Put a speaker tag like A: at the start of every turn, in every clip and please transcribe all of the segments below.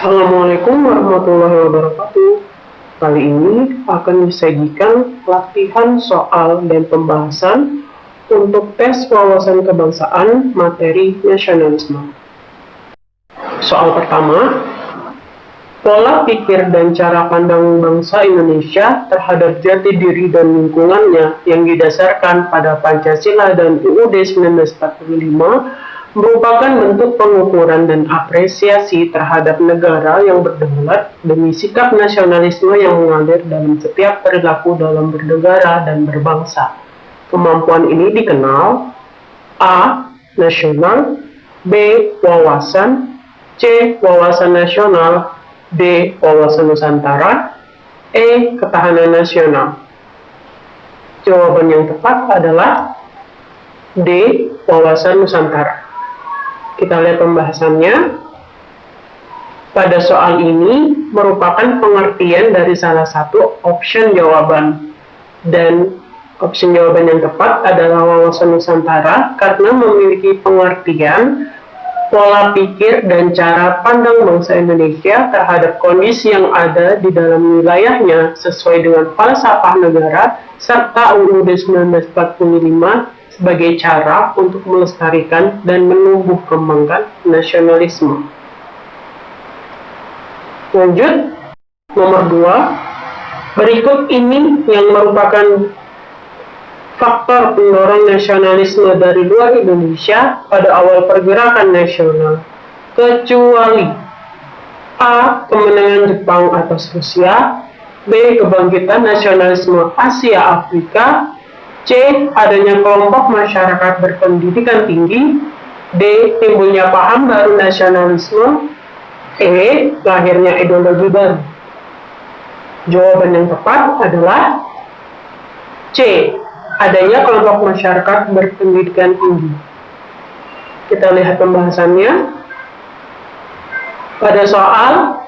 A: Assalamualaikum warahmatullahi wabarakatuh. Kali ini akan disajikan latihan soal dan pembahasan untuk tes wawasan kebangsaan materi nasionalisme. Soal pertama, pola pikir dan cara pandang bangsa Indonesia terhadap jati diri dan lingkungannya yang didasarkan pada Pancasila dan UUD 1945 merupakan bentuk pengukuran dan apresiasi terhadap negara yang berdaulat demi sikap nasionalisme yang mengalir dalam setiap perilaku dalam bernegara dan berbangsa. Kemampuan ini dikenal A. Nasional, B. Wawasan, C. Wawasan nasional, D. Wawasan Nusantara, E. Ketahanan nasional. Jawaban yang tepat adalah D. Wawasan Nusantara. Kita lihat pembahasannya. Pada soal ini merupakan pengertian dari salah satu option jawaban. Dan option jawaban yang tepat adalah wawasan Nusantara karena memiliki pengertian, pola pikir, dan cara pandang bangsa Indonesia terhadap kondisi yang ada di dalam wilayahnya sesuai dengan falsafah negara serta UUD 1945 sebagai cara untuk melestarikan dan menumbuh kembangkan nasionalisme. Lanjut, nomor 2. Berikut ini yang merupakan faktor pendorong nasionalisme dari luar Indonesia pada awal pergerakan nasional, kecuali A. Kemenangan Jepang atas Rusia, B. Kebangkitan nasionalisme Asia Afrika, C. Adanya kelompok masyarakat berpendidikan tinggi, D. Timbulnya paham baru nasionalisme, E. Lahirnya ideologi baru. Jawaban yang tepat adalah C. Adanya kelompok masyarakat berpendidikan tinggi. Kita lihat pembahasannya. Pada soal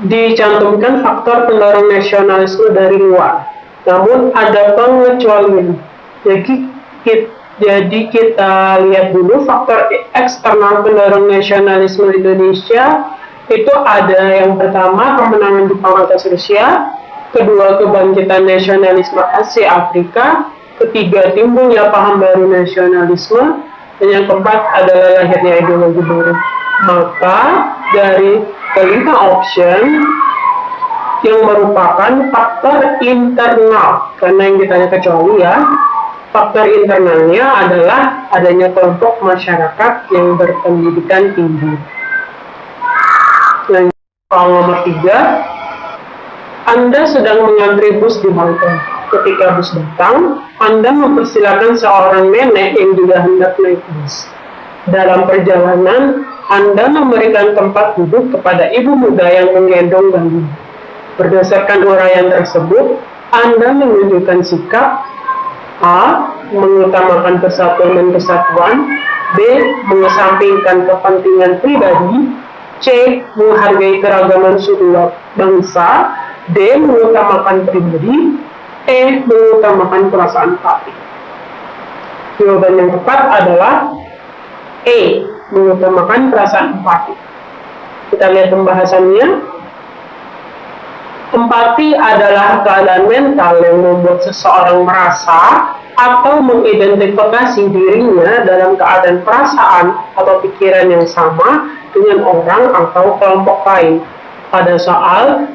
A: dicantumkan faktor pendorong nasionalisme dari luar. Namun ada pengecualian. Jadi kita lihat dulu faktor eksternal pendorong nasionalisme Indonesia. Itu ada yang pertama kemenangan Jepang atas Rusia, kedua kebangkitan nasionalisme Asia Afrika, ketiga timbulnya paham baru nasionalisme, dan yang keempat adalah lahirnya ideologi baru. Maka dari kelima option yang merupakan faktor internal, karena yang ditanya kecuali ya, faktor internalnya adalah adanya kelompok masyarakat yang berpendidikan tinggi. Dan soal nomor 3, Anda sedang mengantri bus di halte. Ketika bus datang, Anda mempersilakan seorang nenek yang juga hendak naik bus. Dalam perjalanan, Anda memberikan tempat duduk kepada ibu muda yang menggendong bayi. Berdasarkan uraian tersebut, Anda menunjukkan sikap A. Mengutamakan persatuan dan kesatuan, B. Mengesampingkan kepentingan pribadi, C. Menghargai keragaman suku bangsa, D. Mengutamakan pribadi, E. Mengutamakan perasaan empati. Jawaban yang tepat adalah E. Mengutamakan perasaan empati. Kita lihat pembahasannya. Empati adalah keadaan mental yang membuat seseorang merasa atau mengidentifikasi dirinya dalam keadaan perasaan atau pikiran yang sama dengan orang atau kelompok lain. Pada soal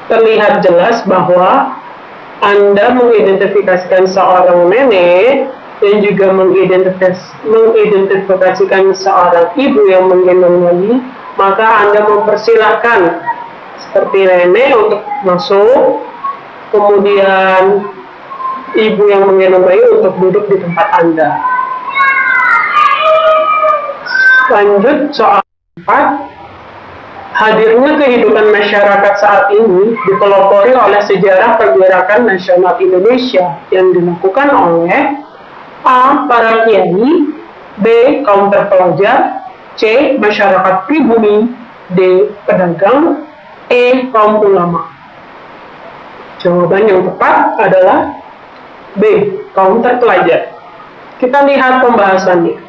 A: terlihat jelas bahwa Anda mengidentifikasikan seorang nenek dan juga mengidentifikasikan seorang ibu yang menggendong bayi, maka Anda mempersilahkan seperti nenek untuk masuk, kemudian ibu yang menggendong bayi untuk duduk di tempat Anda. Lanjut soal 4. Hadirnya kehidupan masyarakat saat ini dipelopori oleh sejarah pergerakan nasional Indonesia yang dilakukan oleh A. Para kiai, B. Kaum terpelajar, C. Masyarakat pribumi, D. Pedagang, E. Kaum ulama. Jawaban yang tepat adalah B. Kaum terpelajar. Kita lihat pembahasannya.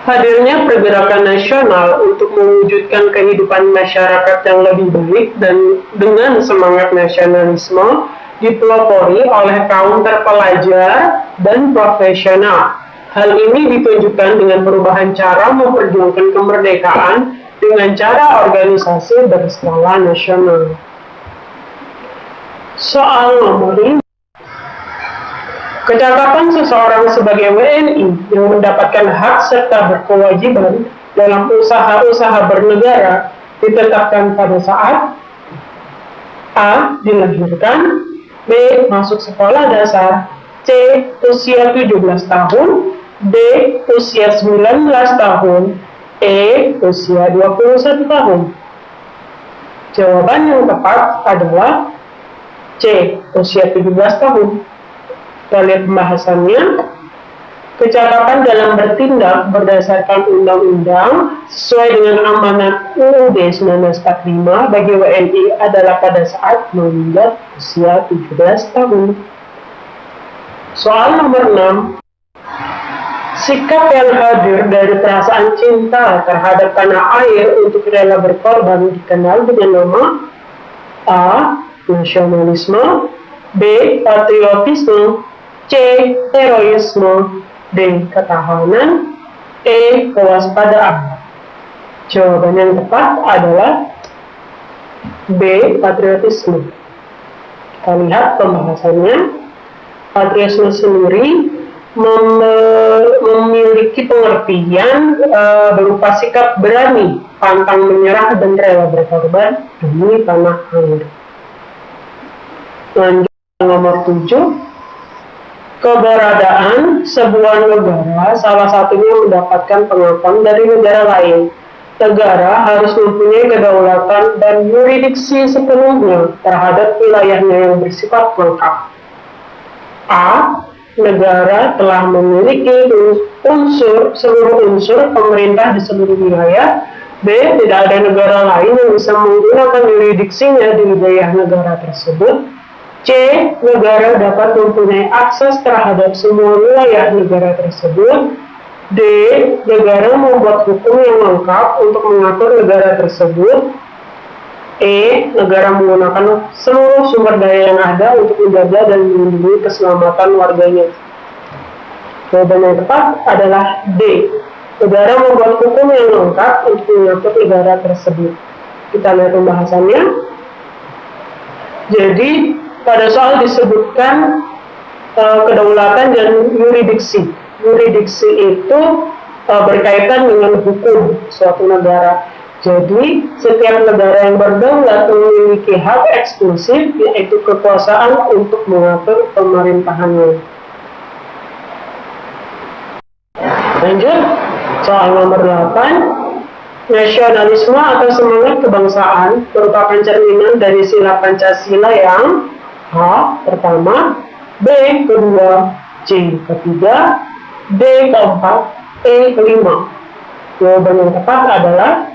A: Hadirnya pergerakan nasional untuk mewujudkan kehidupan masyarakat yang lebih baik dan dengan semangat nasionalisme dipelopori oleh kaum terpelajar dan profesional. Hal ini ditunjukkan dengan perubahan cara memperjuangkan kemerdekaan dengan cara organisasi berskala nasional. Soal nomor 5. Kecakapan seseorang sebagai WNI yang mendapatkan hak serta berkewajiban dalam usaha-usaha bernegara ditetapkan pada saat A. Dilahirkan, B. Masuk sekolah dasar, C. Usia 17 tahun, D. Usia 19 tahun, E. Usia 21 tahun. Jawaban yang tepat adalah C. Usia 17 tahun. Kita lihat pembahasannya. Kecakapan dalam bertindak berdasarkan undang-undang sesuai dengan amanat UUD 1945 bagi WNI adalah pada saat menginjak usia 17 tahun. Soal nomor 6. Sikap yang hadir dari perasaan cinta terhadap tanah air untuk rela berkorban dikenal dengan nama A. Nasionalisme, B. Patriotisme, C. Heroisme, D. Ketahanan, E. Kewaspadaan. Jawaban yang tepat adalah B. Patriotisme. Kita lihat pembahasannya. Patriotisme sendiri memiliki pengertian berupa sikap berani, pantang menyerah, dan rela berkorban demi tanah air. Lanjut nomor 7. Keberadaan sebuah negara salah satunya mendapatkan pengakuan dari negara lain. Negara harus mempunyai kedaulatan dan yurisdiksi sepenuhnya terhadap wilayahnya yang bersifat lengkap. A. Negara telah memiliki seluruh unsur pemerintah di seluruh wilayah. B. Tidak ada negara lain yang bisa menggunakan yurisdiksinya di wilayah negara tersebut. C. Negara dapat mempunyai akses terhadap semua wilayah negara tersebut. D. Negara membuat hukum yang lengkap untuk mengatur negara tersebut. E. Negara menggunakan seluruh sumber daya yang ada untuk menjaga dan melindungi keselamatan warganya. Jawaban yang tepat adalah D. Negara membuat hukum yang lengkap untuk mengatur negara tersebut. Kita lihat pembahasannya. Jadi, pada soal disebutkan kedaulatan dan yurisdiksi. Yurisdiksi itu berkaitan dengan hukum suatu negara. Jadi, setiap negara yang berdaulat memiliki hak eksklusif, yaitu kekuasaan untuk mengatur pemerintahannya. Lanjut, soal nomor 8. Nasionalisme atau semangat kebangsaan merupakan cerminan dari sila Pancasila yang H. Pertama, B. Kedua, C. Ketiga, D. Keempat, E. Kelima. Jawaban yang tepat adalah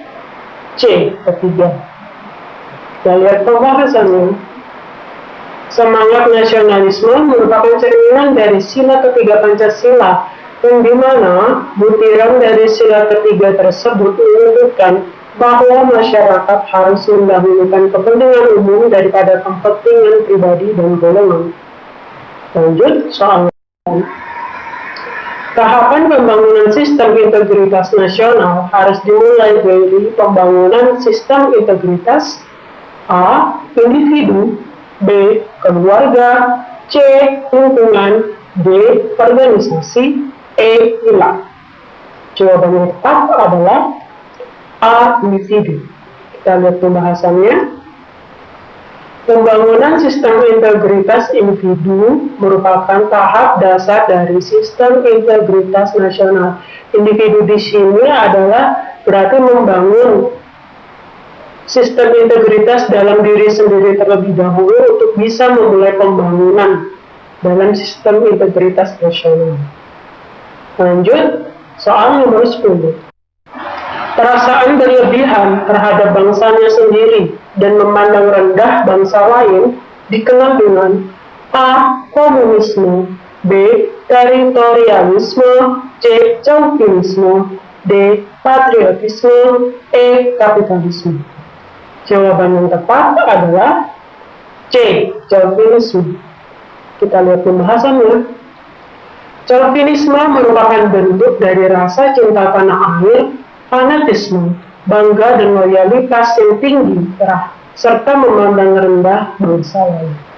A: C. Ketiga. Kita lihat pembahasannya. Semangat nasionalisme merupakan cerminan dari sila ketiga Pancasila, yang dimana butiran dari sila ketiga tersebut menyebutkan bahwa masyarakat harus mendahulukan kepentingan umum daripada kepentingan pribadi dan golongan. Lanjut soal tahapan pembangunan sistem integritas nasional harus dimulai dari pembangunan sistem integritas A. Individu, B. Keluarga, C. Lingkungan, D. Organisasi, E. Wilayah. Jawaban yang tepat adalah A. Individu. Kita lihat pembahasannya. Pembangunan sistem integritas individu merupakan tahap dasar dari sistem integritas nasional. Individu di sini adalah berarti membangun sistem integritas dalam diri sendiri terlebih dahulu untuk bisa memulai pembangunan dalam sistem integritas nasional. Lanjut, soal nomor 10. Perasaan berlebihan terhadap bangsanya sendiri dan memandang rendah bangsa lain dikenal dengan A. Komunisme, B. Teritorialisme, C. Chauvinisme, D. Patriotisme. E. Kapitalisme. Jawaban yang tepat adalah C. Calvinisme. Kita lihat pembahasannya. Calvinisme merupakan bentuk dari rasa cinta tanah air, fanatisme, bangga dan loyalitas yang tinggi, serta memandang rendah bangsa lain.